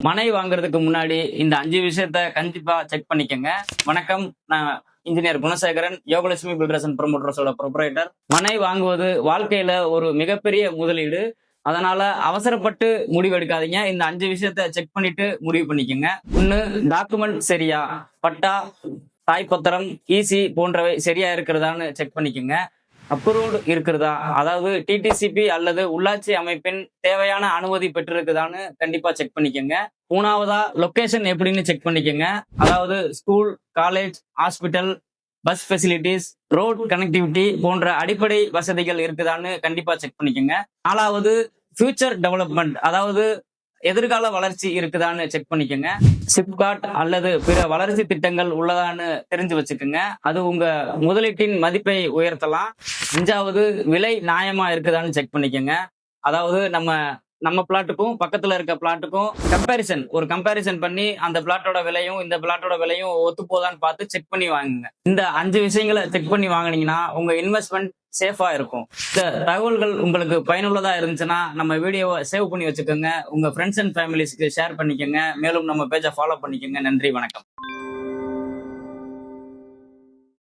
மனை வாங்குறதுக்கு முன்னாடி இந்த 5 விஷயத்த கண்டிப்பா செக் பண்ணிக்கங்க. வணக்கம். நான் engineer Gunasekaran, Yogalakshmi builders and ப்ரமோட்டர்ஸோட ப்ரொப்ரைட்டர். மனை வாங்குவது வாழ்க்கையில ஒரு மிகப்பெரிய முதலீடு. அதனால அவசரப்பட்டு முடிவெடுக்காதீங்க. இந்த 5 விஷயத்த செக் பண்ணிட்டு முடிவு பண்ணிக்கங்க. 1, டாக்குமெண்ட் சரியா? பட்டா, தாய்ப்பத்திரம், ஈசி போன்றவை சரியா இருக்கிறதான்னு செக் பண்ணிக்கங்க. அப்ரூவ்டு இருக்கிறதா, அதாவது டிடிசிபி அல்லது உள்ளாட்சி அமைப்பின் தேவையான அனுமதி பெற்றிருக்குதான்னு கண்டிப்பா செக் பண்ணிக்கங்க. 3வதா லொகேஷன் எப்படின்னு செக் பண்ணிக்கங்க. அதாவது school, college, hospital, bus facilities, road connectivity போன்ற அடிப்படை வசதிகள் இருக்குதான்னு கண்டிப்பா செக் பண்ணிக்கங்க. 4வது ஃபியூச்சர் டெவலப்மெண்ட், அதாவது எதிர்கால வளர்ச்சி இருக்குதான்னு செக் பண்ணிக்கங்க. சிப்காட் அல்லது பிற வளர்ச்சி திட்டங்கள் உள்ளதான்னு தெரிஞ்சு வச்சுக்கோங்க. அது உங்க முதலீட்டின் மதிப்பை உயர்த்தலாம். 5வது விலை நியாயமா இருக்குதான்னு செக் பண்ணிக்கோங்க. அதாவது நம்ம பிளாட்டுக்கும் பக்கத்துல இருக்க பிளாட்டுக்கும் கம்பேரிசன் பண்ணி அந்த பிளாட்டோட விலையும் இந்த பிளாட்டோட விலையும் ஒத்து போதான்னு பார்த்து செக் பண்ணி வாங்குங்க. இந்த 5 விஷயங்களை செக் பண்ணி வாங்கினீங்கன்னா உங்க இன்வெஸ்ட்மெண்ட் சேஃபா இருக்கும். இந்த தகவல்கள் உங்களுக்கு பயனுள்ளதா இருந்துச்சுன்னா நம்ம வீடியோவை சேவ் பண்ணி வச்சுக்கோங்க. உங்க ஃப்ரெண்ட்ஸ் அண்ட் ஃபேமிலிஸ்க்கு ஷேர் பண்ணிக்கோங்க. மேலும் நம்ம பேஜை ஃபாலோ பண்ணிக்கோங்க. நன்றி, வணக்கம்.